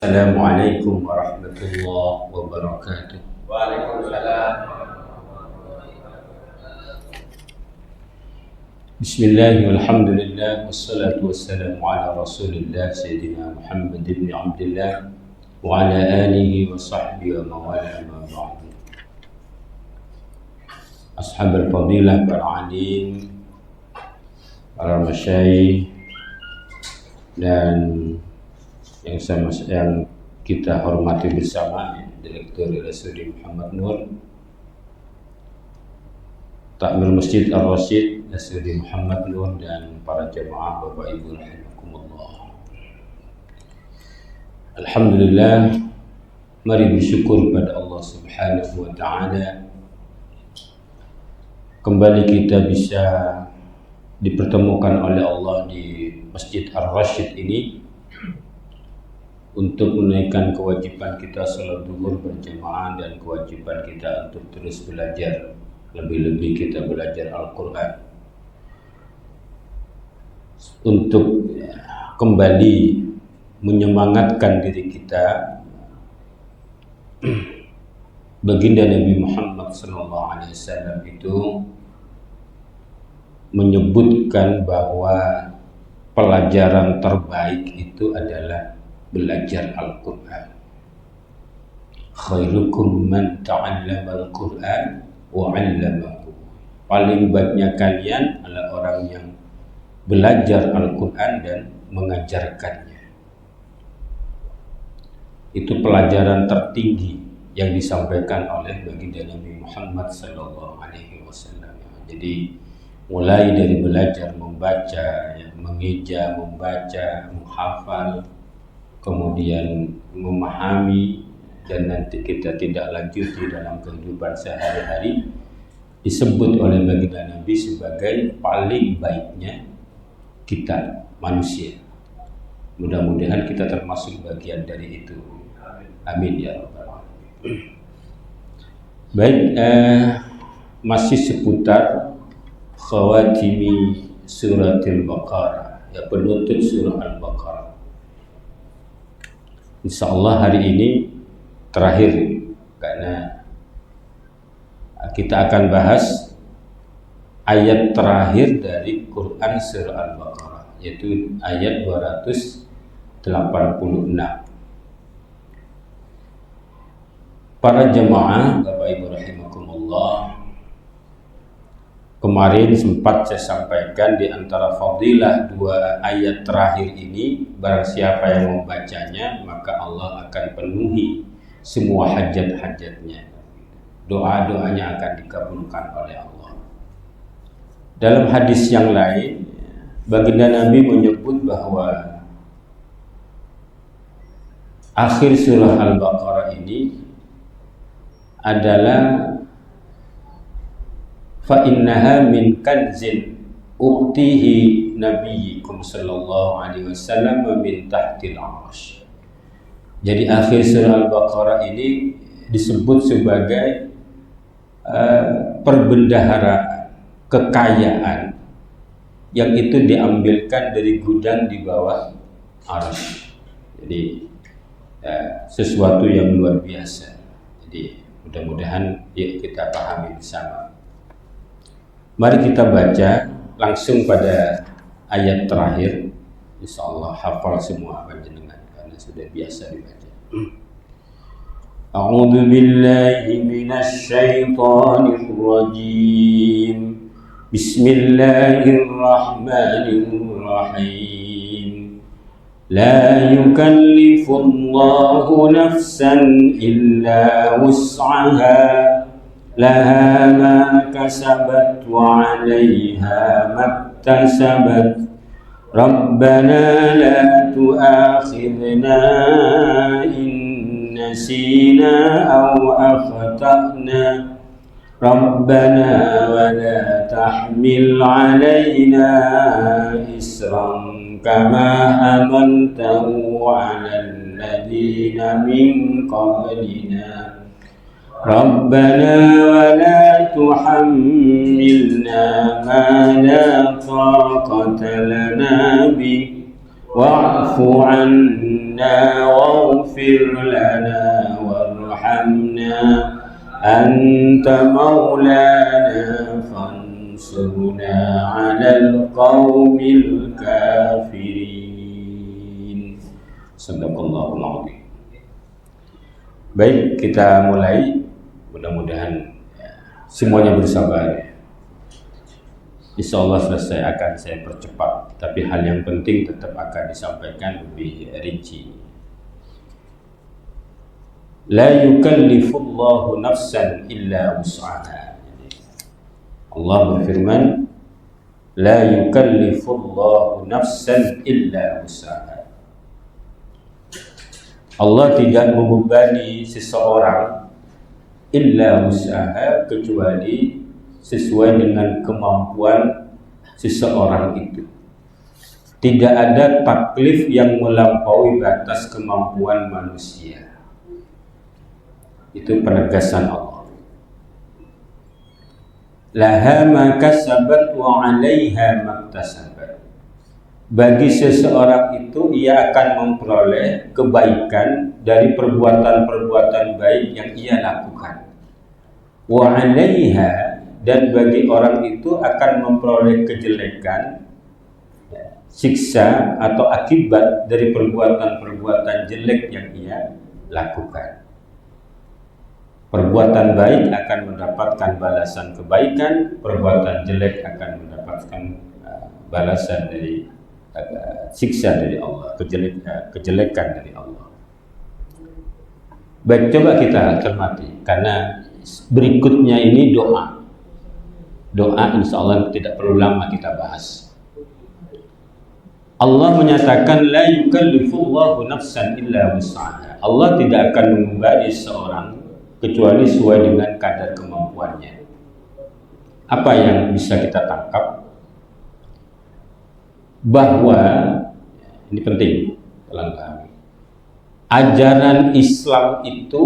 Assalamualaikum warahmatullahi wabarakatuh. Waalaikumsalam. Bismillah, walhamdulillah, wassalatu wassalamu ala rasulillah Sayyidina Muhammad ibn Abdullah wa ala alihi wa sahbihi wa mawala ma ba'du. Ashab al-fadilah, para alim, para masyayikh, dan yang kita hormati bersama, Direktur RSUD Muhammad Nur, Takmir Masjid Ar-Rasyid RSUD Muhammad Nur, dan para jemaah Bapak Ibu rahimakumullah. Alhamdulillah, mari bersyukur pada Allah Subhanahu wa taala. Kembali kita bisa dipertemukan oleh Allah di Masjid Ar-Rasyid ini untuk menaikkan kewajiban kita salat zuhur berjamaah dan kewajiban kita untuk terus belajar, lebih-lebih kita belajar Al-Quran, untuk kembali menyemangatkan diri kita. Baginda Nabi Muhammad SAW itu menyebutkan bahwa pelajaran terbaik itu adalah belajar Al-Quran. Khairukum man ta'allama Al-Quran wa 'allamahu. Paling baiknya kalian adalah orang yang belajar Al-Quran dan mengajarkannya. Itu pelajaran tertinggi yang disampaikan oleh baginda Nabi Muhammad SAW. Jadi mulai dari belajar membaca, mengeja, membaca, menghafal, kemudian memahami, dan nanti kita tidak lanjuti dalam kehidupan sehari-hari, disebut oleh baginda Nabi sebagai paling baiknya kita manusia. Mudah-mudahan kita termasuk bagian dari itu. Amin ya rabbal alamin. Baik, masih seputar khawatimi suratil Baqarah, ya, penutup surah Al-Baqarah. Insyaallah hari ini terakhir, karena kita akan bahas ayat terakhir dari Quran surah Al-Baqarah, yaitu ayat 286. Para jemaah Bapak Ibu rahimakumullah, kemarin sempat saya sampaikan di antara fadilah dua ayat terakhir ini, barang siapa yang membacanya maka Allah akan penuhi semua hajat-hajatnya. Doa-doanya akan dikabulkan oleh Allah. Dalam hadis yang lain, baginda Nabi menyebut bahwa akhir surah Al-Baqarah ini adalah fa innaha min kanzin uqtihi nabiyyikum sallallahu alaihi wasallam min tahtil arsh. Jadi akhir surah Al-Baqarah ini disebut sebagai perbendaharaan, kekayaan yang itu diambilkan dari gudang di bawah arsy. Jadi sesuatu yang luar biasa. Jadi mudah-mudahan yuk kita pahami bersama. Mari kita baca langsung pada ayat terakhir. Insyaallah hafal semua panjenengan karena sudah biasa dibaca. A'udzu billahi minasy syaithanir rajim. Bismillahirrahmanirrahim. La yukallifullahu nafsan illa wus'aha. لها ما كسبت وعليها ما اكتسبت ربنا لا تؤاخذنا إن نسينا أو أخطأنا ربنا ولا تحمل علينا إسرا كما حملته على الذين من قبلنا ربنا ولا تحملنا ما لا طاقة لنا به wa'fu 'anna waghfir lana warhamna anta maulana fansurna 'alal qaumil kafirin. Sadaqallahul adzim. Baik, kita mulai. Mudah-mudahan semuanya bersabar. Insya Allah selesai akan saya percepat, tapi hal yang penting tetap akan disampaikan lebih rinci. La yukallifullahu nafsan illa wus'aha. Allah berfirman, la yukallifullahu nafsan illa wus'aha. Allah tidak membebani seseorang illa wus'aha, kecuali sesuai dengan kemampuan seseorang itu. Tidak ada taklif yang melampaui batas kemampuan manusia. Itu penegasan Allah. Laha ma kasabat wa 'alaiha maktasabat. Bagi seseorang itu, ia akan memperoleh kebaikan dari perbuatan-perbuatan baik yang ia lakukan. Wa 'alaiha, dan bagi orang itu akan memperoleh kejelekan, siksa atau akibat dari perbuatan-perbuatan jelek yang ia lakukan. Perbuatan baik akan mendapatkan balasan kebaikan, perbuatan jelek akan mendapatkan balasan dari siksa dari Allah, kejelekan dari Allah. Baik, coba kita cermati, karena berikutnya ini doa. Doa insya Allah tidak perlu lama kita bahas. Allah menyatakan la yukallifullahu nafsan illa wus'aha. Allah tidak akan membebani seorang kecuali sesuai dengan kadar kemampuannya. Apa yang bisa kita tangkap? Bahwa ini penting dalam pahami. Ajaran Islam itu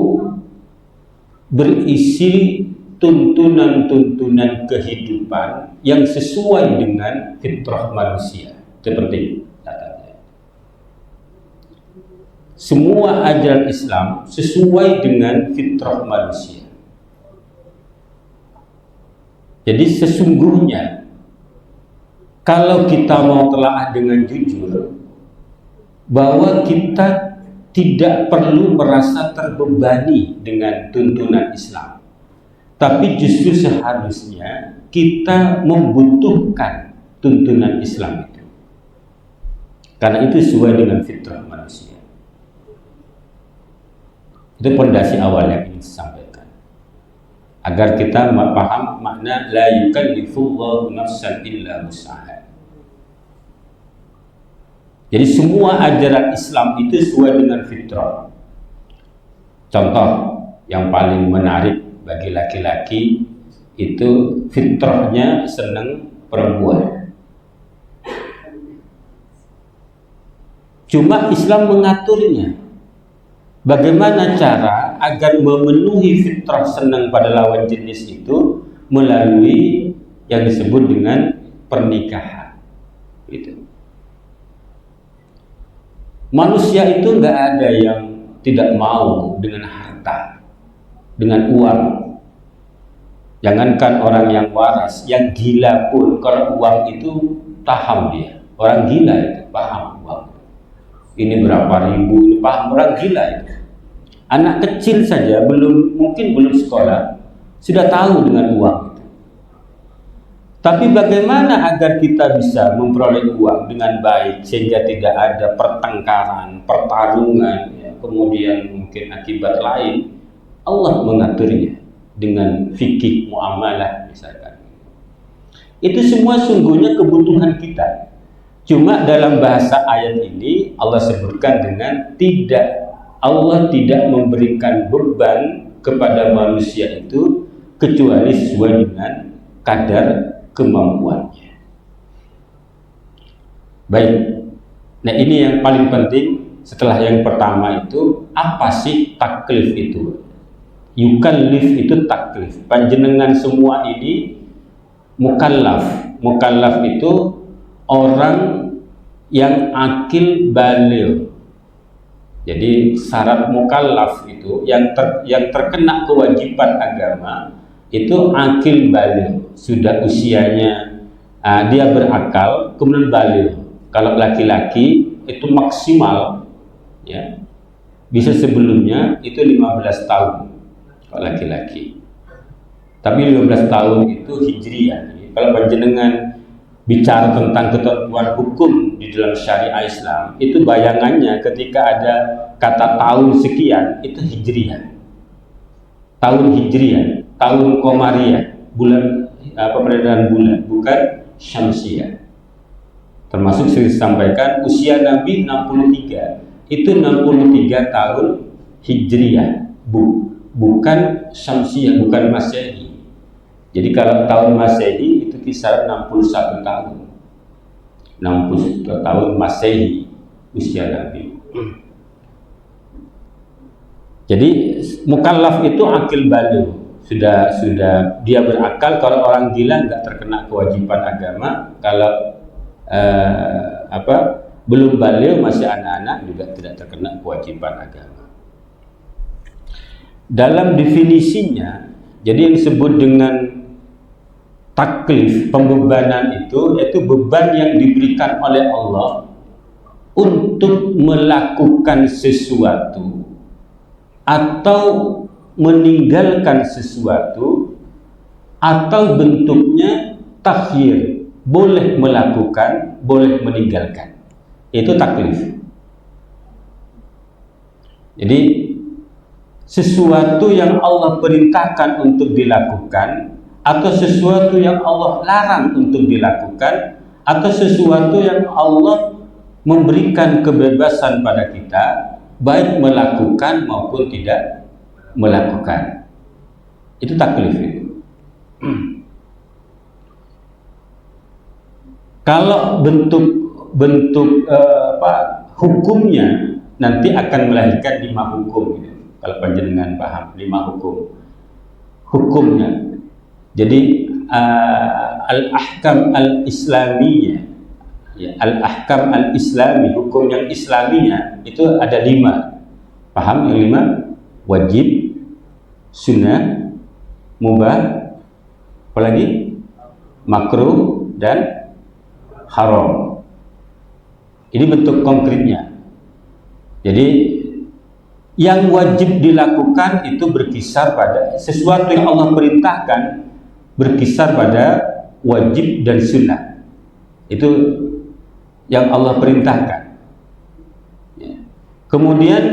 berisi tuntunan-tuntunan kehidupan yang sesuai dengan fitrah manusia. Itu penting datanya. Semua ajaran Islam sesuai dengan fitrah manusia. Jadi sesungguhnya kalau kita mau telaah dengan jujur, bahwa kita tidak perlu merasa terbebani dengan tuntunan Islam. Tapi justru seharusnya kita membutuhkan tuntunan Islam itu. Karena itu sesuai dengan fitrah manusia. Itu pondasi awal yang ingin disampaikan. Agar kita paham makna la yukallifullahu nafsan illa wus'aha. Jadi semua ajaran Islam itu sesuai dengan fitrah. Contoh yang paling menarik bagi laki-laki itu fitrahnya senang perempuan. Cuma Islam mengaturnya. Bagaimana cara agar memenuhi fitrah senang pada lawan jenis itu melalui yang disebut dengan pernikahan. Gitu. Manusia itu nggak ada yang tidak mau dengan harta, dengan uang. Jangankan orang yang waras, yang gila pun kalau uang itu paham dia. Orang gila itu paham uang. Ini berapa ribu, ini paham orang gila itu. Anak kecil saja mungkin belum sekolah sudah tahu dengan uang itu. Tapi bagaimana agar kita bisa memperoleh uang dengan baik sehingga tidak ada pertengkaran, pertarungan, ya, kemudian mungkin akibat lain? Allah mengaturnya dengan fikih muamalah misalkan. Itu semua sungguhnya kebutuhan kita. Cuma dalam bahasa ayat ini Allah sebutkan dengan Allah tidak memberikan beban kepada manusia itu kecuali sesuai dengan kadar kemampuannya. Baik. Nah, ini yang paling penting setelah yang pertama itu, apa sih taklif itu? Yukallif itu taklif. Panjenengan semua ini mukallaf. Mukallaf itu orang yang akil baligh. Jadi syarat mukallaf itu yang terkena kewajiban agama itu akil baligh, sudah usianya dia berakal kemudian baligh. Kalau laki-laki itu maksimal ya bisa sebelumnya itu 15 tahun kalau laki-laki. Tapi 15 tahun itu hijriah. Kalau panjenengan bicara tentang ketentuan hukum di dalam syariah Islam, itu bayangannya ketika ada kata tahun sekian itu hijriah. Tahun hijriah, tahun komariah, bulan peredaran bulan, bukan syamsiah. Termasuk saya sampaikan usia Nabi 63, itu 63 tahun hijriah, bukan syamsiah, bukan masehi. Jadi kalau tahun masehi itu kisaran 61 tahun. 61 tahun masehi usia Nabi. Jadi mukallaf itu akil baligh, sudah dia berakal. Kalau orang gila nggak terkena kewajiban agama. Kalau belum baligh masih anak-anak juga tidak terkena kewajiban agama. Dalam definisinya, jadi yang disebut dengan taklif, pembebanan itu yaitu beban yang diberikan oleh Allah untuk melakukan sesuatu atau meninggalkan sesuatu, atau bentuknya takhyir, boleh melakukan, boleh meninggalkan. Itu taklif. Jadi sesuatu yang Allah perintahkan untuk dilakukan, atau sesuatu yang Allah larang untuk dilakukan, atau sesuatu yang Allah memberikan kebebasan pada kita, baik melakukan maupun tidak melakukan. Itu taklif itu. Kalau bentuk hukumnya nanti akan melahirkan 5 hukum gitu. Kalau panjenengan paham 5 hukumnya. Jadi al-ahkam al-islamiyah ya, al-ahkam al-islami, hukum yang islaminya itu ada 5. Paham yang 5? Wajib, sunnah, mubah, apalagi makruh dan haram. Ini bentuk konkretnya. Jadi yang wajib dilakukan itu berkisar pada sesuatu yang Allah perintahkan, berkisar pada wajib dan sunnah. Itu yang Allah perintahkan. Kemudian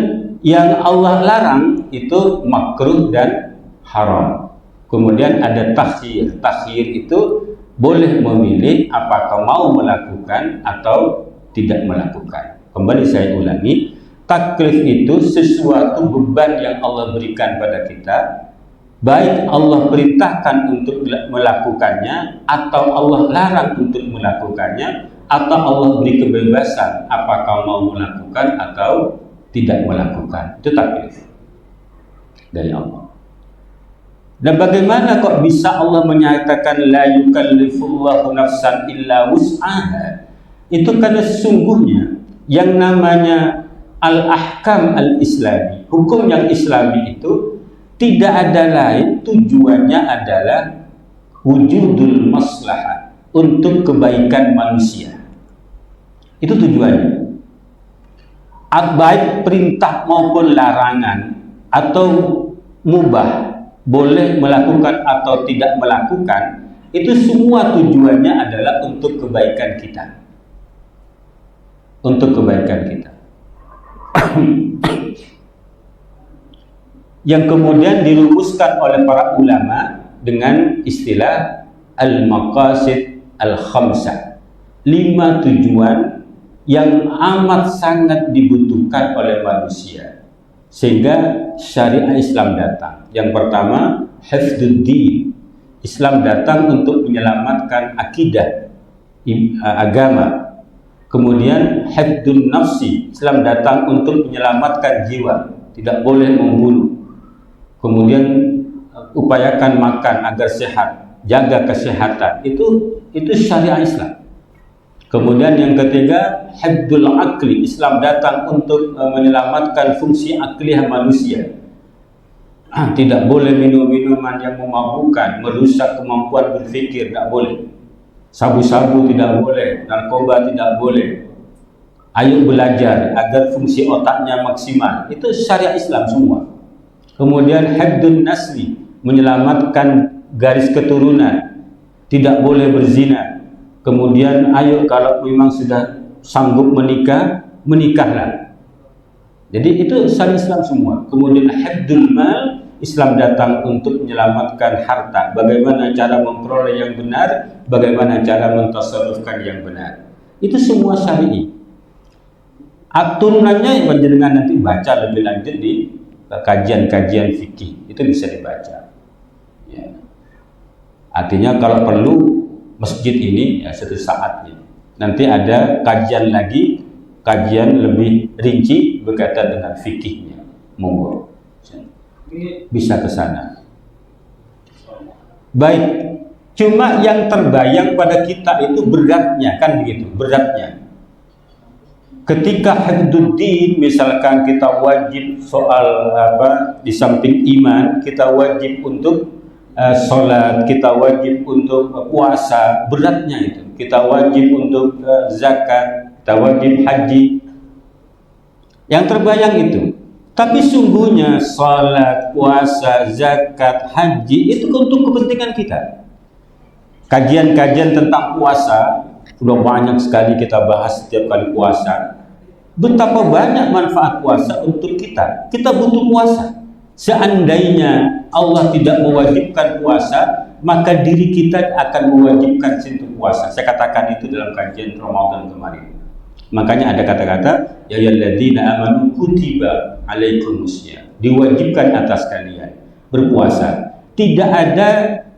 yang Allah larang itu makruh dan haram. Kemudian ada takhyir. Takhyir itu boleh memilih apakah mau melakukan atau tidak melakukan. Kembali saya ulangi, taklif itu sesuatu beban yang Allah berikan pada kita, baik Allah perintahkan untuk melakukannya atau Allah larang untuk melakukannya, atau Allah beri kebebasan apakah mau melakukan atau tidak melakukan. Itu taklif dari Allah. Dan bagaimana kok bisa Allah menyatakan la yukallifullahu nafsan illa wus'aha? Itu karena sesungguhnya yang namanya al-ahkam al-islami, hukum yang islami itu tidak ada lain tujuannya adalah wujudul maslahat, untuk kebaikan manusia. Itu tujuannya. Baik perintah maupun larangan atau mubah, boleh melakukan atau tidak melakukan, itu semua tujuannya adalah untuk kebaikan kita. Untuk kebaikan kita. Yang kemudian dirumuskan oleh para ulama dengan istilah al-maqasid al-khamsah. 5 tujuan yang amat sangat dibutuhkan oleh manusia sehingga syariat Islam datang. Yang pertama, hifdzuddin. Islam datang untuk menyelamatkan akidah agama. Kemudian hifdzun nafsi. Islam datang untuk menyelamatkan jiwa, tidak boleh membunuh. Kemudian upayakan makan agar sehat, jaga kesehatan. Itu syariat Islam. Kemudian yang ketiga, hifdzul akli. Islam datang untuk menyelamatkan fungsi akli manusia. Tidak boleh minum minuman yang memabukkan, merusak kemampuan berpikir, tidak boleh. Sabu-sabu tidak boleh, narkoba tidak boleh. Ayo belajar agar fungsi otaknya maksimal. Itu syariat Islam semua. Kemudian hifdzun nasli, menyelamatkan garis keturunan. Tidak boleh berzina. Kemudian ayo kalau memang sudah sanggup menikah, menikahlah. Jadi itu syariat Islam semua. Kemudian hifdzul mal, Islam datang untuk menyelamatkan harta. Bagaimana cara memperoleh yang benar, bagaimana cara mentasarrufkan yang benar. Itu semua syar'i. Turunannya panjenengan nanti baca lebih lanjut di kajian-kajian fikih. Itu bisa dibaca. Ya. Artinya kalau perlu masjid ini ya satu saatnya. Nanti ada kajian lagi, kajian lebih rinci berkaitan dengan fikihnya. Monggo. Bisa ke sana. Baik, cuma yang terbayang pada kita itu beratnya, kan begitu, beratnya. Ketika hifdzuddin, misalkan kita wajib soal di samping iman, kita wajib untuk sholat, kita wajib untuk puasa, beratnya itu. Kita wajib untuk zakat, kita wajib haji. Yang terbayang itu. Tapi sungguhnya salat, puasa, zakat, haji itu untuk kepentingan kita. Kajian-kajian tentang puasa sudah banyak sekali kita bahas setiap kali puasa. Betapa banyak manfaat puasa untuk kita. Kita butuh puasa. Seandainya Allah tidak mewajibkan puasa, maka diri kita akan mewajibkan untuk puasa. Saya katakan itu dalam kajian Ramadan kemarin. Makanya ada kata-kata ya ayyuhalladzina amanu kutiba alaikumusiyam, diwajibkan atas kalian berpuasa. Tidak ada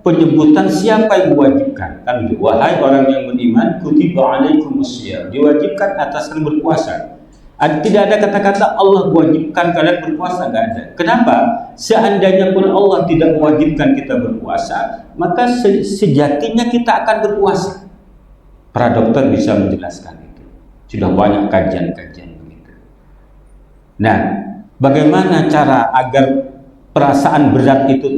penyebutan siapa yang diwajibkan. Kan wahai orang yang beriman, kutiba alaikumusiyam, diwajibkan atas kalian berpuasa. Tidak ada kata-kata Allah mewajibkan kalian berpuasa, enggak ada. Kenapa? Seandainya pun Allah tidak mewajibkan kita berpuasa, maka sejatinya kita akan berpuasa. Para dokter bisa menjelaskan. Sudah banyak kajian-kajian begitu. Nah, bagaimana cara agar perasaan berat itu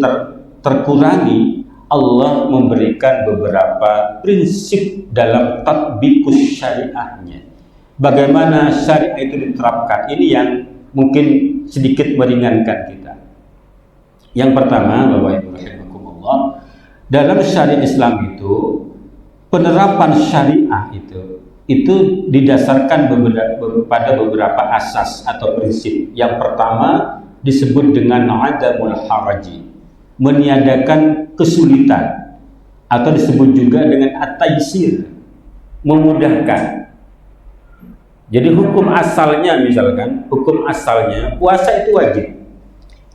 terkurangi? Allah memberikan beberapa prinsip dalam tatbiqus syariahnya. Bagaimana syariah itu diterapkan? Ini yang mungkin sedikit meringankan kita. Yang pertama, Bapak Ibu rahimakumullah, dalam syariat Islam itu penerapan syariah itu didasarkan pada beberapa asas atau prinsip. Yang pertama disebut dengan adamul haraji, meniadakan kesulitan, atau disebut juga dengan at-taysir, memudahkan. Jadi hukum asalnya, misalkan hukum asalnya puasa itu wajib,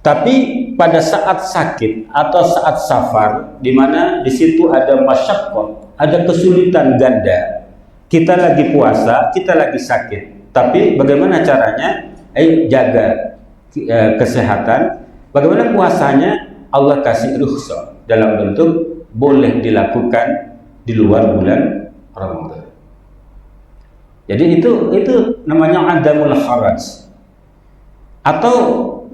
tapi pada saat sakit atau saat safar, di mana di situ ada masyaqqah, ada kesulitan ganda. Kita lagi puasa, kita lagi sakit. Tapi bagaimana caranya? Jaga kesehatan. Bagaimana puasanya? Allah kasih rukhsah dalam bentuk boleh dilakukan di luar bulan Ramadan. Jadi itu namanya adamul haraj. Atau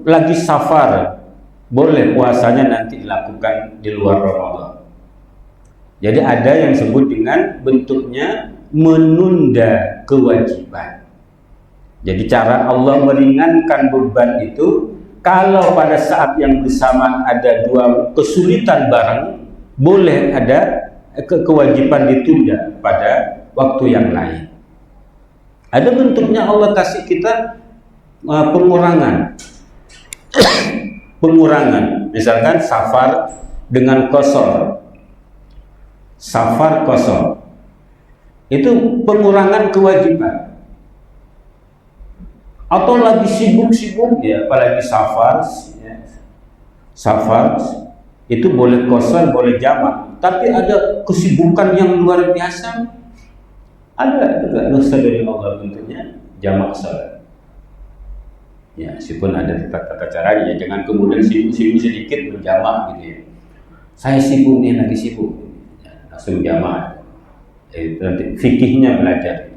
lagi safar, boleh puasanya nanti dilakukan di luar Ramadan. Jadi ada yang disebut dengan bentuknya menunda kewajiban. Jadi cara Allah meringankan beban itu, kalau pada saat yang bersamaan ada dua kesulitan bareng, boleh ada kewajiban ditunda pada waktu yang lain. Ada bentuknya Allah kasih kita pengurangan. Pengurangan, misalkan safar dengan qasar. Safar qasar. Itu pengurangan kewajiban. Atau lagi sibuk-sibuk ya, apalagi safar ya. Safar itu boleh qasar, boleh jamak, tapi ada kesibukan yang luar biasa. Ada juga nusa dari Allah bentuknya jamak salat. Ya, meskipun ada tata caranya, jangan kemudian sibuk-sibuk sedikit berjamak gitu ya. Saya sibuk nih, lagi sibuk. Ya, langsung jamak. Nanti fikihnya belajar.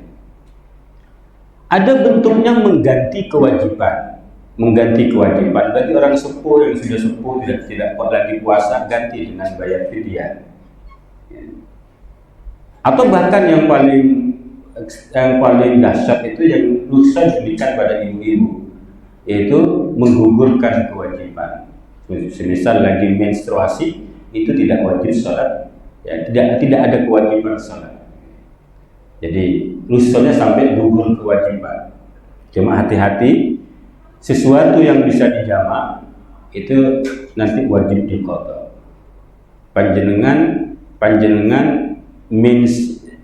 Ada bentuknya mengganti kewajiban. Mengganti kewajiban bagi orang sepuh yang sudah sepuh tidak lagi puasa, ganti dengan bayar fidyah. Atau bahkan yang paling dahsyat itu yang bisa diberikan pada ibu-ibu, yaitu menggugurkan kewajiban. Semisal lagi menstruasi, itu tidak wajib sholat, ya, tidak ada kewajiban sholat. Jadi rusuhnya sampai gugur kewajiban. Cuma hati-hati, sesuatu yang bisa dijamak itu nanti wajib diqadha. Panjenengan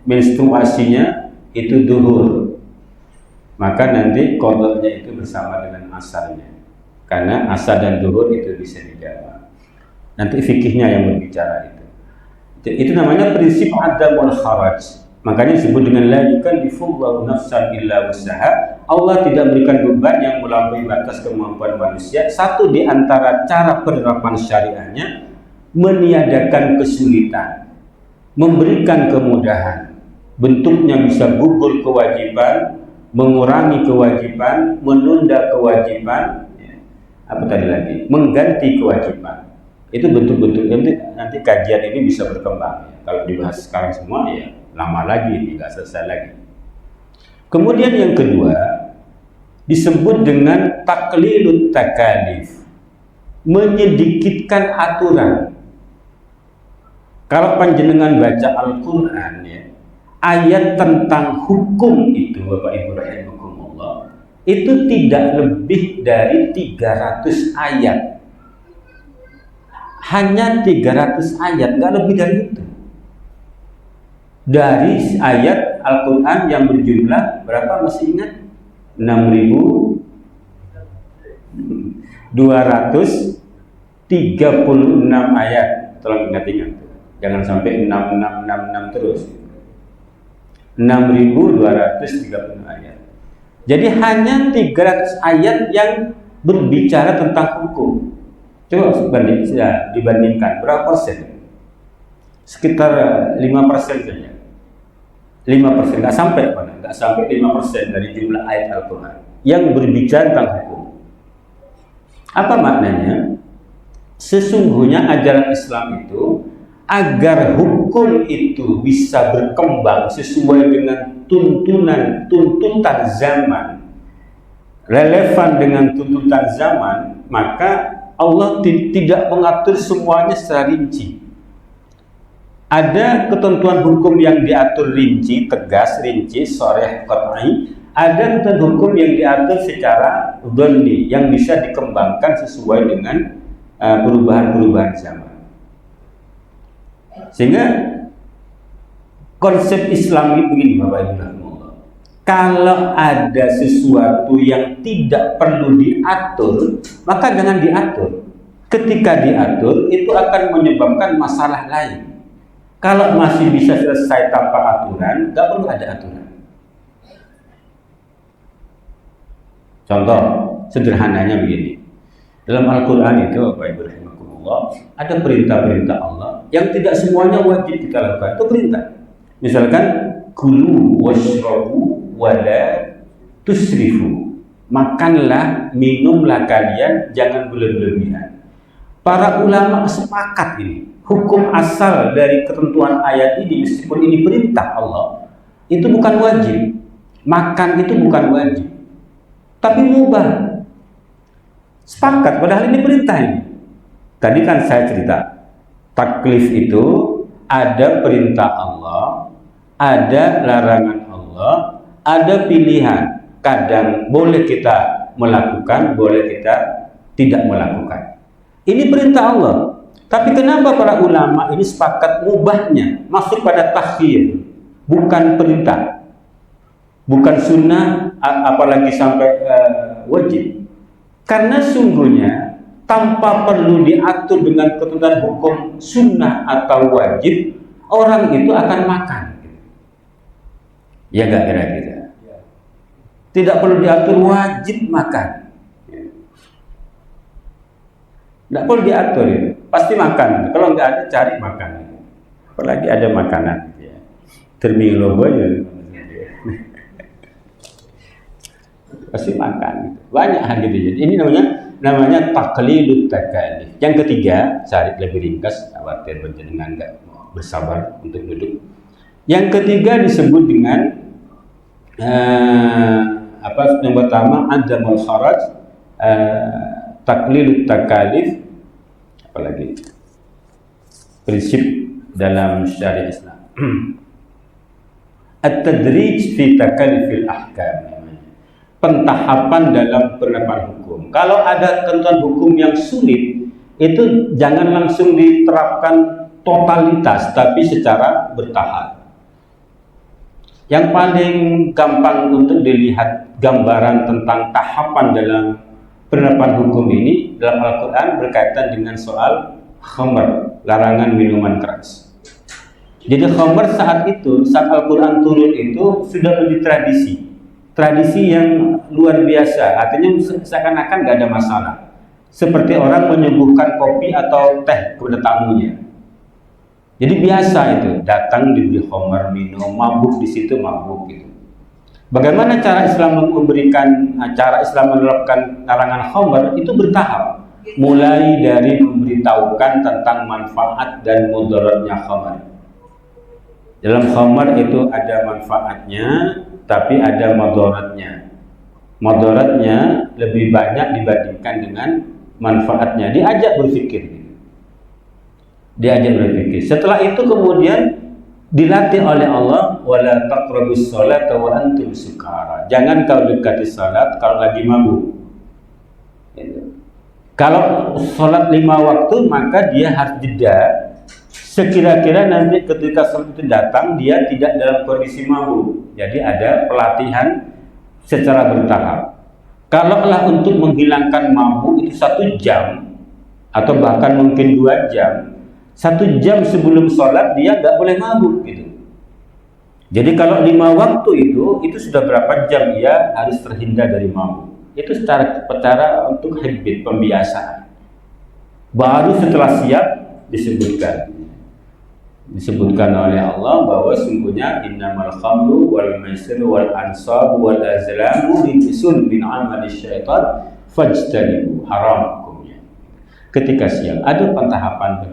menstruasinya itu duhur, maka nanti qadhanya itu bersama dengan asarnya, karena asar dan duhur itu bisa dijamak. Nanti fikihnya yang berbicara itu. Itu namanya prinsip adamul kharaj. Makanya disebut dengan la yukallifullahu nafsan illa wus'aha. Allah tidak memberikan beban yang melampaui batas kemampuan manusia. Satu di antara cara penerapan syariahnya meniadakan kesulitan, memberikan kemudahan. Bentuknya bisa gugur kewajiban, mengurangi kewajiban, menunda kewajiban, apa tadi lagi? Mengganti kewajiban. Itu bentuk-bentuknya. Nanti kajian ini bisa berkembang. Kalau dibahas sekarang semua ya lama lagi, tidak selesai lagi. Kemudian yang kedua disebut dengan taklilut takalif, menyedikitkan aturan. Kalau panjenengan baca Al-Quran ya, ayat tentang hukum itu Bapak Ibu rahimakumullah, itu tidak lebih dari 300 ayat. Hanya 300 ayat, nggak lebih dari itu. Dari ayat Al-Quran yang berjumlah berapa, masih ingat? 6.236 ayat. Tolong ingat-ingat, jangan sampai 6666 terus. 6.236 ayat. Jadi hanya 300 ayat yang berbicara tentang hukum. Coba dibandingkan berapa persen? Sekitar 5% saja. 5%, nggak sampai 5% dari jumlah ayat Al-Quran yang berbicara tentang hukum. Apa maknanya? Sesungguhnya ajaran Islam itu agar hukum itu bisa berkembang sesuai dengan tuntutan zaman, relevan dengan tuntutan zaman, maka Allah tidak mengatur semuanya secara rinci. Ada ketentuan hukum yang diatur rinci, tegas, rinci, sharih, qat'i. Ada ketentuan hukum yang diatur secara dhanni, yang bisa dikembangkan sesuai dengan perubahan-perubahan zaman. Sehingga konsep Islam ini begini Bapak Ibu rahimahullah. Kalau ada sesuatu yang tidak perlu diatur, maka jangan diatur. Ketika diatur, itu akan menyebabkan masalah lain. Kalau masih bisa selesai tanpa aturan, nggak perlu ada aturan. Contoh sederhananya begini. Dalam Al-Quran itu, Bapak Ibu rahimakumullah, ada perintah-perintah Allah yang tidak semuanya wajib kita lakukan. Itu perintah. Misalkan, kulu washrabu wala tusrifu. Makanlah, minumlah kalian, jangan berlebihan. Para ulama sepakat ini. Hukum asal dari ketentuan ayat ini, meskipun ini perintah Allah, itu bukan wajib. Makan itu bukan wajib, tapi mubah. Sepakat, padahal ini perintah ini. Tadi kan saya cerita, taklif itu ada perintah Allah, ada larangan Allah, ada pilihan. Kadang boleh kita melakukan, boleh kita tidak melakukan. Ini perintah Allah. Tapi kenapa para ulama ini sepakat mubahnya, masuk pada takhir, bukan perintah, bukan sunnah, apalagi sampai wajib. Karena sungguhnya tanpa perlu diatur dengan ketentuan hukum sunnah atau wajib, orang itu akan makan. Ya gak kira-kira? Tidak perlu diatur, wajib makan. Tidak perlu diatur itu, pasti makan. Kalau nggak ada, cari makan. Apalagi ada makanan. Ya. Terming lobo ya. Pasti makan gitu. Banyak hal gitu. Jadi ini namanya taqlilut takalif. Yang ketiga, cari lebih ringkas, khawatir panjenengan enggak bersabar untuk duduk. Yang ketiga disebut dengan yang pertama adamul kharaj, taqlilut takalif, apalagi prinsip dalam syariat Islam. At-tadrij fi takalifil ahkam, pentahapan dalam penerapan hukum. Kalau ada ketentuan hukum yang sulit, itu jangan langsung diterapkan totalitas, tapi secara bertahap. Yang paling gampang untuk dilihat gambaran tentang tahapan dalam penerapan hukum ini dalam Al-Quran berkaitan dengan soal khamr, larangan minuman keras. Jadi khamr saat Al-Quran turun itu sudah menjadi tradisi yang luar biasa, artinya seakan-akan nggak ada masalah. Seperti orang menyuguhkan kopi atau teh kepada tamunya. Jadi biasa itu, datang diberi khamr, minum, mabuk di situ mabuk gitu. Bagaimana cara Islam menerapkan larangan khamr itu bertahap. Mulai dari memberitahukan tentang manfaat dan mudaratnya khamr. Dalam khamr itu ada manfaatnya, tapi ada madaratnya. Madaratnya lebih banyak dibandingkan dengan manfaatnya. Diajak berpikir. Setelah itu kemudian dilatih oleh Allah, wala taqrabus sholata wa antum sukara. Jangan kau dekati salat kalau lagi mabuk. Kalau salat 5 waktu maka dia harus jeda. Sekira-kira nanti ketika salat itu datang dia tidak dalam kondisi mabuk. Jadi ada pelatihan secara bertahap. Kalaulah untuk menghilangkan mabuk itu 1 jam atau bahkan mungkin 2 jam. 1 jam sebelum sholat dia nggak boleh mabuk gitu. Jadi kalau 5 waktu itu sudah berapa jam dia harus terhindar dari mabuk. Itu secara untuk habit, pembiasaan. Baru setelah siap disebutkan oleh Allah bahwa sungguhnya innamal khamru wal maisiru wal ansabu wal azlamu rijsun min amali syaitan fajtanibu, haram hukumnya. Ketika siap ada pentahapan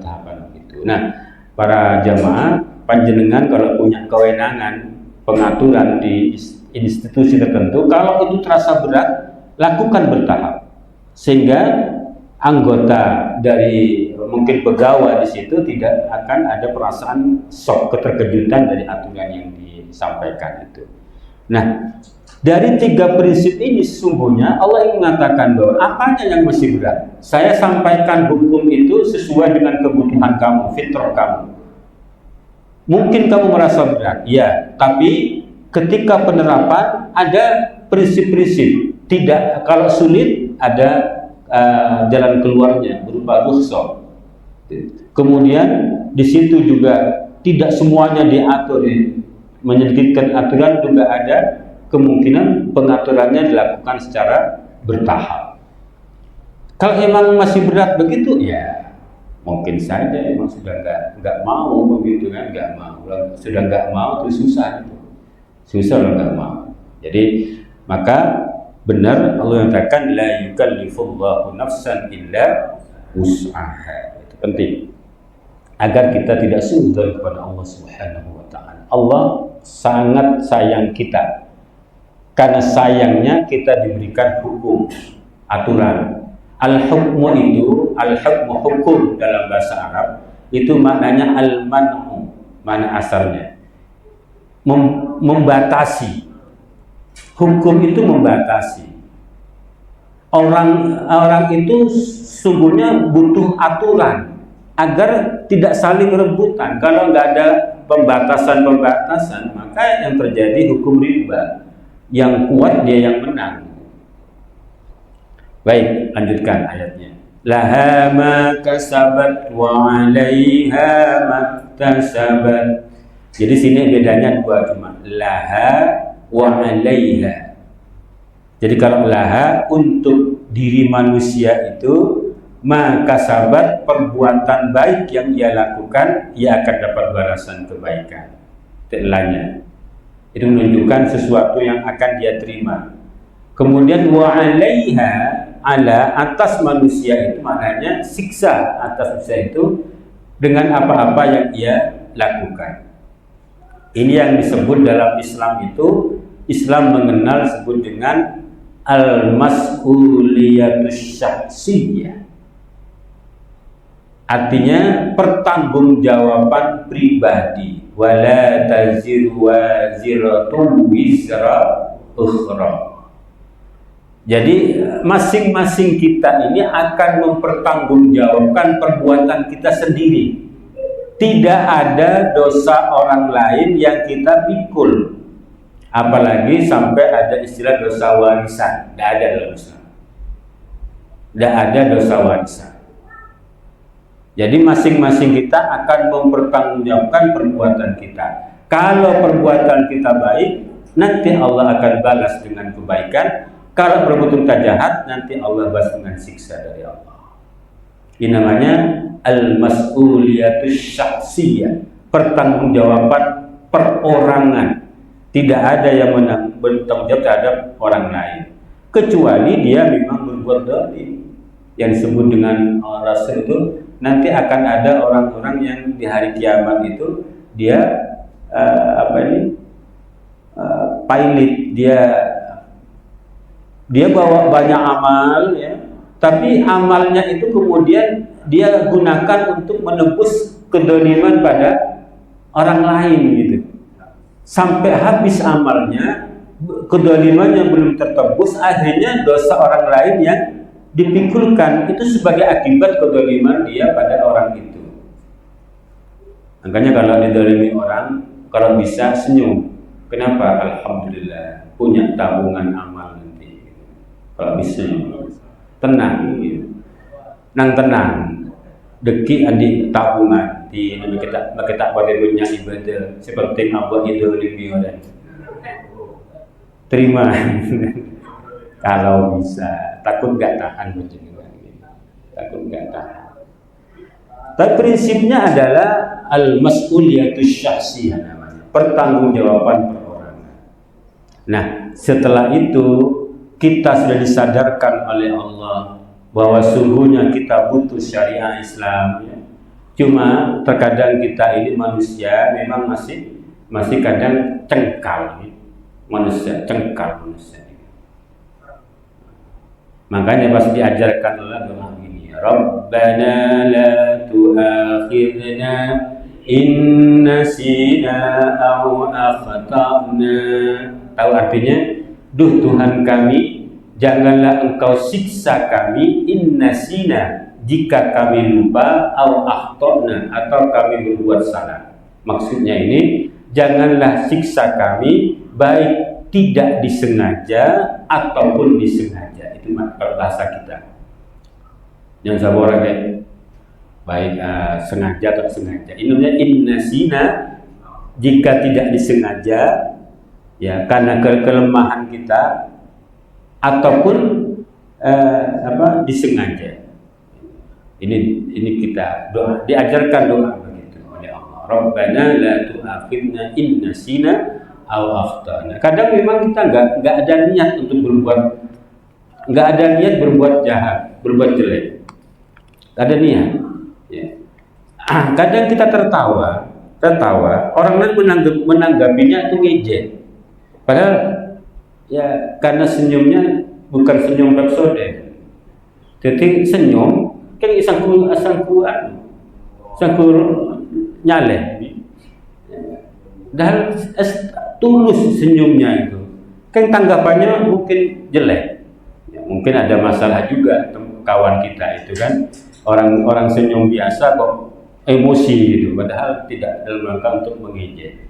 itu. Nah, para jamaah panjenengan kalau punya kewenangan pengaturan di institusi tertentu, kalau itu terasa berat, lakukan bertahap sehingga anggota dari mungkin pegawai di situ tidak akan ada perasaan shock, keterkejutan dari aturan yang disampaikan itu. Nah, dari 3 prinsip ini sesungguhnya Allah ingin mengatakan bahwa apanya yang masih berat. Saya sampaikan hukum itu sesuai dengan kebutuhan kamu, fitrah kamu. Mungkin kamu merasa berat, ya, tapi ketika penerapan ada prinsip-prinsip. Tidak, kalau sulit ada jalan keluarnya berupa rukhsah. Kemudian di situ juga tidak semuanya diatur, menyedikitkan aturan, juga ada kemungkinan pengaturannya dilakukan secara bertahap. Kalau emang masih berat begitu, ya mungkin saja emang sudah nggak mau begitu kan, sudah nggak mau itu susah loh nggak mau. Jadi maka benar Allah mengatakan la yukallifullahu nafsan illa wus'aha. Itu penting agar kita tidak suzon kepada Allah Subhanahu wa taala. Allah sangat sayang kita. Karena sayangnya kita diberikan hukum, aturan. Al-hukmu hukum dalam bahasa Arab itu maknanya al-man'u, mana asalnya membatasi. Hukum itu membatasi. Orang itu sungguhnya butuh aturan agar tidak saling rebutan. Kalau nggak ada pembatasan, maka yang terjadi hukum riba. Yang kuat dia yang menang. Baik, lanjutkan ayatnya. Laha ma kasabat wa 'alaiha maktasabat. Jadi sini bedanya 2 cuma. Laha wa 'alaiha. Jadi kalau laha untuk diri manusia itu, maka sahabat perbuatan baik yang ia lakukan, ia akan dapat balasan kebaikan. lanya. Itu menunjukkan sesuatu yang akan dia terima. Kemudian wa 'alaiha, ala atas manusia itu maknanya siksa atas manusia itu dengan apa-apa yang ia lakukan. Ini yang disebut dalam Islam itu, Islam mengenal sebut dengan al-mas'uliyatus syakhsiyah. Artinya pertanggungjawaban pribadi. Wala taziru waziratun wizra ukhra. Jadi masing-masing kita ini akan mempertanggungjawabkan perbuatan kita sendiri. Tidak ada dosa orang lain yang kita pikul. Apalagi sampai ada istilah dosa warisan. Tidak ada dalam Islam. Tidak ada dosa warisan. Jadi masing-masing kita akan mempertanggungjawabkan perbuatan kita. Kalau perbuatan kita baik, nanti Allah akan balas dengan kebaikan. Kalau perbuatan kita jahat, nanti Allah balas dengan siksa dari Allah. Ini namanya al-mas'uliyatus syakhsiyah, pertanggungjawaban perorangan. Tidak ada yang bertanggung jawab terhadap orang lain, kecuali dia memang berbuat zalim. Yang disebut dengan Rasul itu, nanti akan ada orang-orang yang di hari kiamat itu dia pilot, dia bawa banyak amal ya, tapi amalnya itu kemudian dia gunakan untuk menebus kedoliman pada orang lain gitu. Sampai habis amalnya, kedolimannya belum tertebus, akhirnya dosa orang lain yang dipikulkan itu sebagai akibat kedoliman dia pada orang itu. Makanya kalau didolimi orang, kalau bisa senyum. Kenapa? Alhamdulillah punya tabungan amal nanti. Kalau bisa tenang gitu. Nang tenang. Deki adik tabungan di kita pada dunia ibadah seperti apa itu lebih dan terima. Kalau bisa, takut nggak tahan begini, takut nggak tahan. Tapi prinsipnya adalah al-mas'uliyatus syakhsiyah namanya, pertanggungjawaban perorangan. Nah, setelah itu kita sudah disadarkan oleh Allah bahwa sungguhnya kita butuh syariah Islam. Ya. Cuma terkadang kita ini manusia memang masih kadang cengkal, ya. Manusia. Makanya pasti diajarkan oleh doa ini. Rabbana la tu'akhidna in nasina aw akhtana. Tahu artinya? Duh Tuhan kami, janganlah Engkau siksa kami in nasina, jika kami lupa, aw akhtana, atau kami berbuat salah. Maksudnya ini, janganlah siksa kami baik tidak disengaja ataupun disengaja. Itu bahasa kita. Yang saya orang baik sengaja atau sengaja. Ini namanya innasina, jika tidak disengaja, ya karena kelemahan kita ataupun disengaja. Ini kita doa, diajarkan doa begitu oleh Allah. Rabbana la tu'akhidna in nasina aw akhtana. Kadang memang kita enggak ada niat untuk enggak ada niat berbuat jahat, berbuat jelek. Enggak ada niat. Ya. Kadang kita tertawa, orang lain menanggapinya itu ngejek. Padahal ya karena senyumnya bukan senyum Pepsodent. Jadi senyum kan sangku nyale. Dan tulus senyumnya itu. Kan tanggapannya mungkin jelek. Ya, mungkin ada masalah juga kawan kita itu kan. Orang senyum biasa kok emosi gitu, padahal tidak dalam rangka untuk mengejek.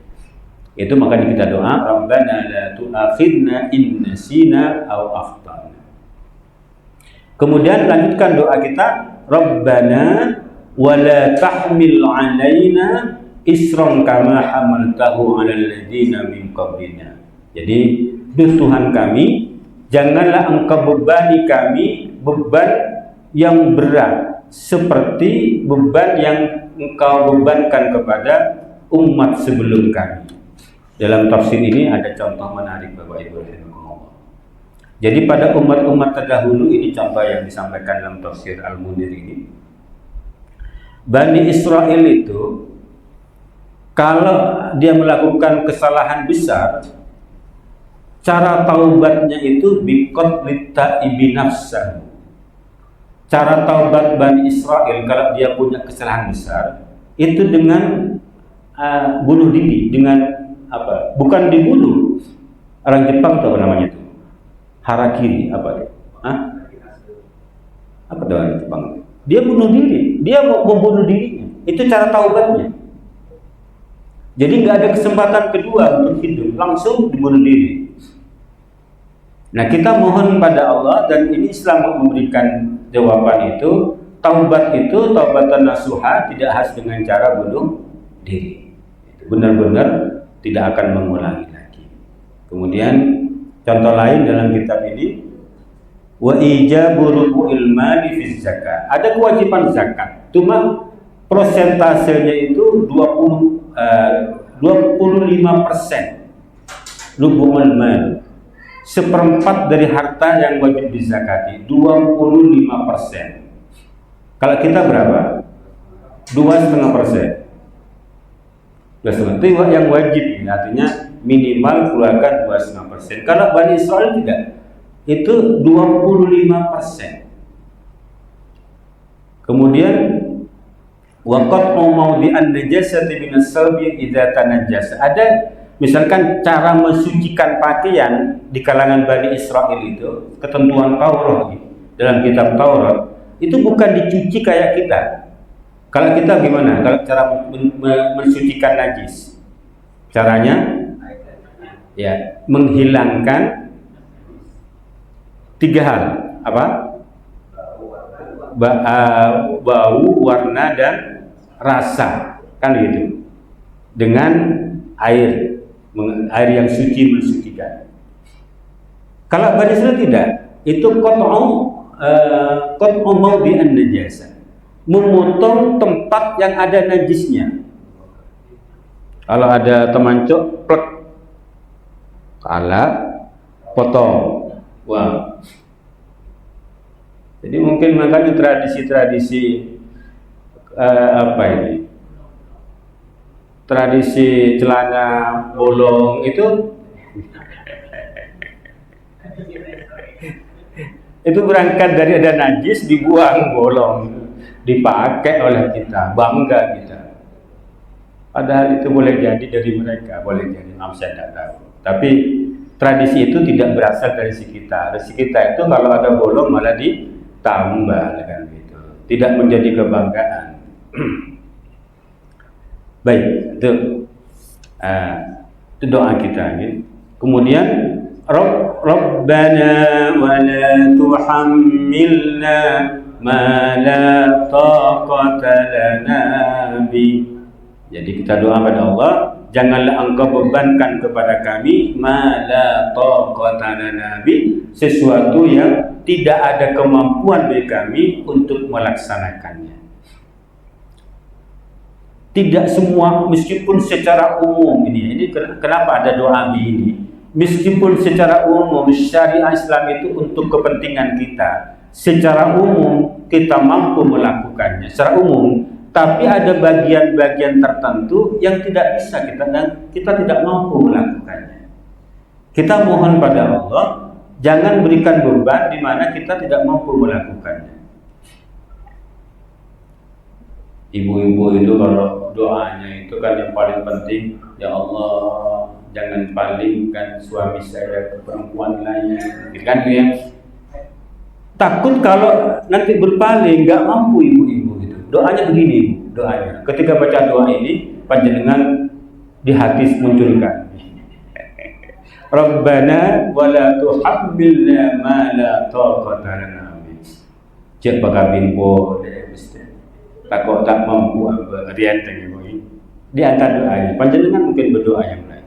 Itu makanya kita doa, Rabbana la tu'akhidna in nasina aw akhtana. Kemudian lanjutkan doa kita, Rabbana wa la tahmil 'alaina isran kama hamaltahu 'alal ladzina min qablina. Jadi, duh Tuhan kami, janganlah Engkau bebani kami beban yang berat seperti beban yang Engkau bebankan kepada umat sebelum kami. Dalam tafsir ini ada contoh menarik Bapak Ibu rahimakumullah. Jadi pada umat-umat terdahulu ini contoh yang disampaikan dalam tafsir Al-Munir ini. Bani Israel itu kalau dia melakukan kesalahan besar, cara taubatnya itu biqat litta'ibi nafsah. Cara taubat Bani Israel kalau dia punya kesalahan besar itu dengan bunuh diri, dengan apa? Bukan dibunuh. Orang Jepang tahu namanya itu. Harakiri apa? Apa itu orang Jepang? Dia bunuh diri, dia mau membunuh dirinya. Itu cara taubatnya. Jadi nggak ada kesempatan kedua untuk hidup, langsung dibunuh diri. Nah, kita mohon pada Allah, dan ini Islam memberikan jawaban itu. Taubat itu taubatan nasuha, tidak harus dengan cara bunuh diri. Benar-benar tidak akan mengulangi lagi. Kemudian contoh lain dalam kitab ini, wa ijabu rubu'il mali fi zakat. Ada kewajiban zakat, cuma prosentasenya itu 25% rubu'ul mal, seperempat dari harta yang wajib dizakati, 25%. Kalau kita berapa? 2,5%. Itu yang wajib, artinya minimal keluarkan 2,5%. Kalau Bani Israel tidak, itu 25%. Kemudian waqat maudhi'an najasati min as-salbi idza tanajjasa. Ada misalkan cara mensucikan pakaian di kalangan Bani Israel itu, ketentuan Taurat dalam kitab Taurat itu bukan dicuci kayak kita. Kalau kita gimana? Kalau cara mensucikan najis, caranya ya menghilangkan 3 hal. Apa? Bau, warna, dan rasa, kan gitu. Dengan air yang suci mensucikan. Kalau Bani Israel tidak, itu qat'u maudhi'an najasa, memotong tempat yang ada najisnya. Kalau ada temancuk, plek, potong. Wah. Jadi mungkin makanya tradisi-tradisi apa ini? Tradisi celana bolong itu berangkat dari ada najis, dibuang bolong, dipakai oleh kita, bangga kita. Padahal itu boleh jadi dari mereka, boleh jadi saya tidak tahu. Tapi tradisi itu tidak berasal dari si kita. Dari si kita itu kalau ada bolong malah ditambah, kan gitu. Tidak menjadi kebanggaan. Baik, itu doa kita. Gitu. Kemudian Rabbana wa la tuhammilna ma la taqata lana bi. Jadi kita doa pada Allah, janganlah engkau bebankan kepada kami ma la taqata lana bi, sesuatu yang tidak ada kemampuan bagi kami untuk melaksanakannya. Tidak semua, meskipun secara umum ini kenapa ada doa ini? Meskipun secara umum syariat Islam itu untuk kepentingan kita, secara umum kita mampu melakukannya secara umum, tapi ada bagian-bagian tertentu yang tidak bisa kita tidak mampu melakukannya. Kita mohon pada Allah, jangan berikan beban di mana kita tidak mampu melakukannya. Ibu-ibu itu kalau doanya itu kan yang paling penting, ya Allah jangan palingkan suami saya ke perempuan lainnya, kan ya. Takut kalau nanti berpaling nggak mampu ibu-ibu itu. Doanya begini, doanya. Ketika baca doa ini, panjenengan di hati munculkan. Rabbana wa la tuhammilna ma la taqata lana bih. Cek bakabin po takut tak mampu apa rianteng ini. Di antara doanya, panjenengan mungkin berdoa yang lain.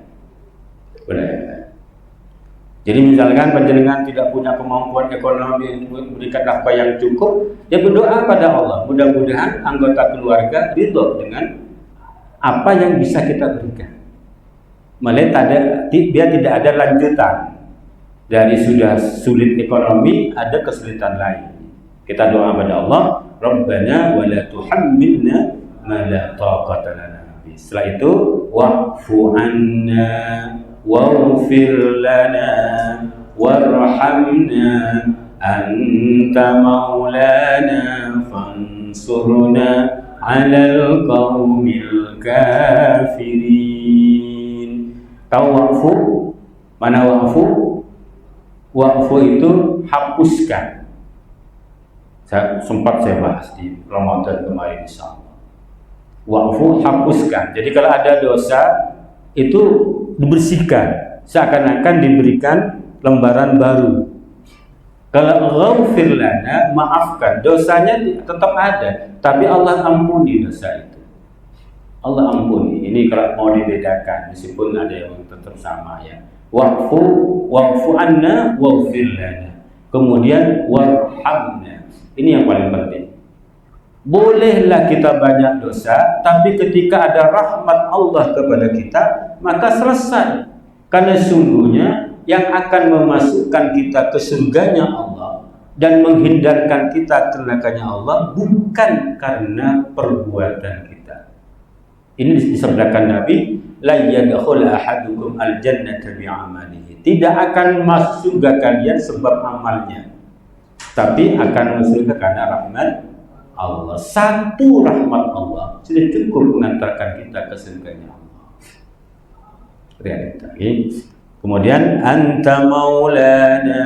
Boleh. Jadi misalkan panjenengan tidak punya kemampuan ekonomi untuk memberikan nafkah yang cukup, ya berdoa pada Allah. Mudah-mudahan anggota keluarga ridho dengan apa yang bisa kita berikan. Malah dia tidak ada lanjutan. Dari sudah sulit ekonomi, ada kesulitan lain. Kita doa pada Allah, Rabbana wa la tuhammilna ma la taqata lana bih. Setelah itu, wa'fu anna waghfir lana warhamna anta maulana fansurna 'alal qaumil kafirin. Tahu wa'fu? Mana wa'fu? Wa'fu itu hapuskan. Sempat saya bahas di Ramadan kemarin insyaallah. Wa'fu hapuskan. Jadi kalau ada dosa itu dibersihkan, seakan-akan diberikan lembaran baru. Kalau ghafir lana, maafkan, dosanya tetap ada, tapi Allah ampuni dosa itu. Allah ampuni. Ini kalau mau dibedakan, meskipun ada yang tetap sama ya. Wa'fu anna waghfir lana. Kemudian warhamna. Ini yang paling penting. Bolehlah kita banyak dosa, tapi ketika ada rahmat Allah kepada kita, maka selesai. Karena sungguhnya yang akan memasukkan kita ke surganya Allah dan menghindarkan kita ke nerakanya Allah bukan karena perbuatan kita. Ini disabdakan Nabi, la yadkhul ahadukum al-jannata bi'amalihi. Tidak akan masuk surga kalian sebab amalnya, tapi akan masuk surga karena rahmat Allah. Satu rahmat Allah sudah cukup mengantarkan kita ke surganya Allah. Realita. Kemudian anta maulana,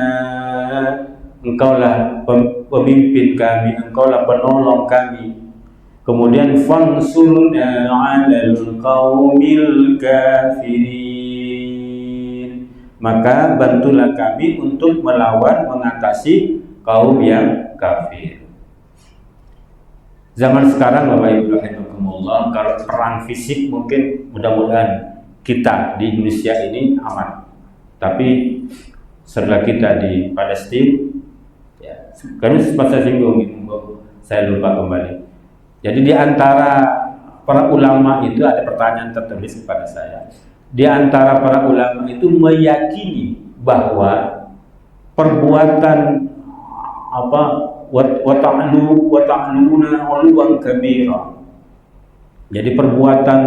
engkaulah pemimpin kami, engkaulah penolong kami. Kemudian fansurna 'alal qaumil kafirin, maka bantulah kami untuk melawan, mengatasi kaum yang kafir. Zaman sekarang Bapak Ibu rahimakumullah, kalau perang fisik mungkin mudah-mudahan kita di Indonesia ini aman. Tapi setelah kita di Palestina, ya, karena sempat saya singgung, saya lupa kembali. Jadi di antara para ulama itu ada pertanyaan tertulis kepada saya. Di antara para ulama itu meyakini bahwa perbuatan wata'luna uluwan kabira. Jadi perbuatan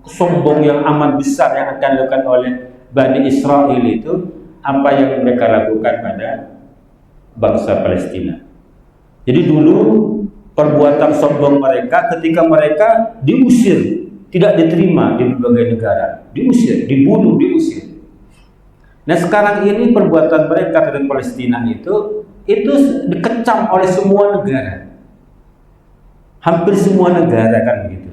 sombong yang amat besar yang akan dilakukan oleh Bani Israel itu apa yang mereka lakukan pada bangsa Palestina. Jadi dulu perbuatan sombong mereka ketika mereka diusir, tidak diterima di berbagai negara, diusir, dibunuh, diusir. Nah sekarang ini perbuatan mereka terhadap Palestina itu dikecam oleh semua negara, hampir semua negara kan begitu.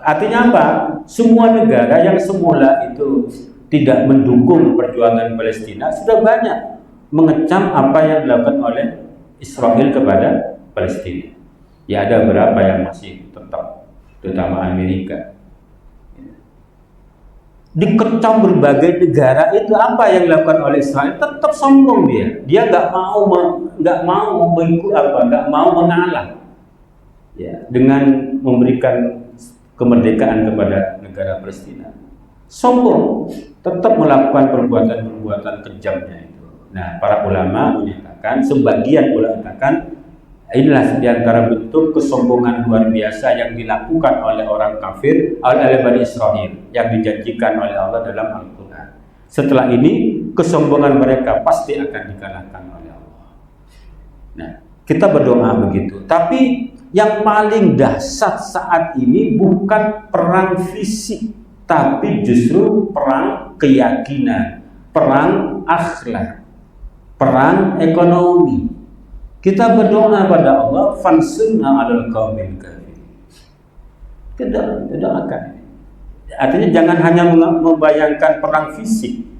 Artinya apa? Semua negara yang semula itu tidak mendukung perjuangan Palestina sudah banyak mengecam apa yang dilakukan oleh Israel kepada Palestina. Ya ada beberapa yang masih tetap, terutama Amerika. Dikecam berbagai negara itu apa yang dilakukan oleh Israel, tetap sombong dia nggak mau mengalah ya dengan memberikan kemerdekaan kepada negara Palestina. Sombong, tetap melakukan perbuatan-perbuatan kejamnya itu. Nah, para ulama menyatakan, sebagian ulama mengatakan inilah diantara bentuk kesombongan luar biasa yang dilakukan oleh orang kafir, oleh Bani Israel yang dijanjikan oleh Allah dalam Al-Quran. Setelah ini kesombongan mereka pasti akan dikalahkan oleh Allah. Nah, kita berdoa begitu. Tapi yang paling dahsyat saat ini bukan perang fisik, tapi justru perang keyakinan, perang akhlak, perang ekonomi. Kita berdoa pada Allah, fansurna 'alal qaumil kafirin. Kita doakan. Artinya jangan hanya membayangkan perang fisik.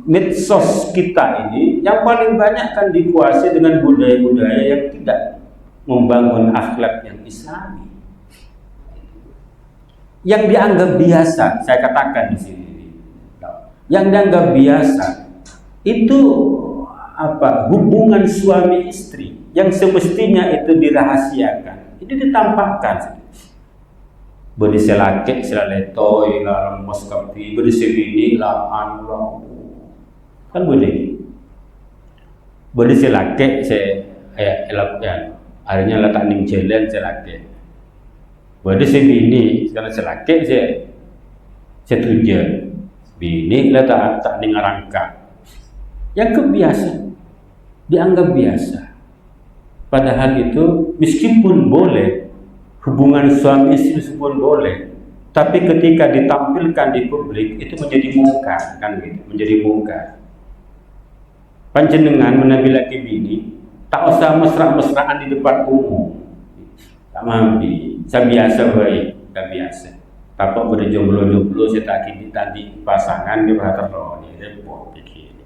Medsos kita ini yang paling banyak kan dikuasai dengan budaya-budaya yang tidak membangun akhlak yang islami. Yang dianggap biasa, saya katakan di sini. Yang dianggap biasa itu hubungan suami istri yang semestinya itu dirahasiakan, itu ditampakkan. beri selake selaletoy la lemes kapi beri sebini la anu kan beri selake se elakkan akhirnya letak ning jalan selake beri sebini sekali selake se setuju bini letak ning rangka yang kebiasa dianggap biasa, padahal itu meskipun boleh hubungan suami istri pun boleh, tapi ketika ditampilkan di publik itu menjadi mungkar, kan gitu, menjadi mungkar. Panjenengan menabi laki bini tak usah mesra-mesraan di depan umum, tak mampi, saya biasa baik, tak biasa. Tapi berjomblo-jomblo saya tak kini tadi pasangan dia berhaterlo ni, repot pikir.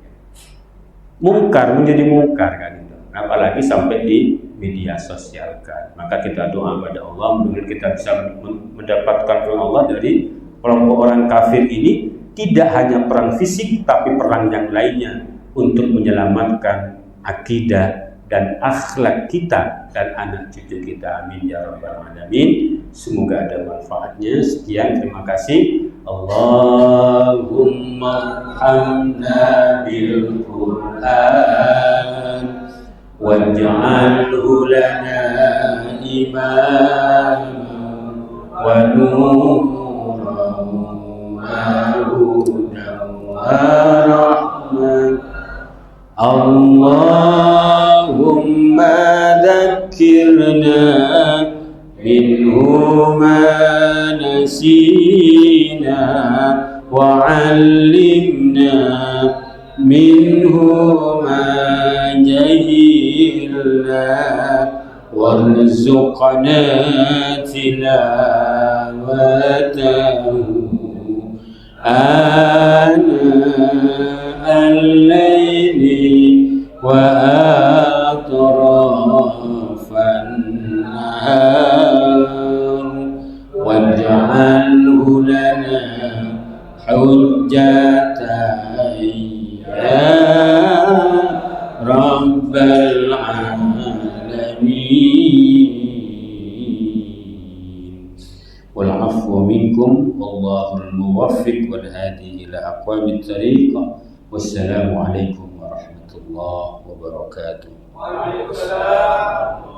Mungkar menjadi mungkar kan itu, apalagi sampai di media sosial kan. Maka kita doa pada Allah mudah-mudahan kita bisa mendapatkan firman Allah dari kelompok orang kafir ini, tidak hanya perang fisik tapi perang yang lainnya untuk menyelamatkan akidah dan akhlak kita dan anak cucu kita. Amin ya rabbal alamin. Semoga ada manfaatnya. Sekian, terima kasih. Allahumma hamna bil Qur'an waj'alhu lana imaman wa nuran wa hudan wa rahmatan. Allahumma dhakkirna minhu ma nasina wa 'allimna minhu ma jahilna warzuqna tilawatahu ana al-layli wa atrafan nahar waj'alhu lana hujjatan ya rabbal alamin. Wal afwu minkum wallahul muwaffiq wal hadi ila aqwamit thariq. Wassalamu alaikum warahmatullahi wabarakatuh. Waalaikumsalam.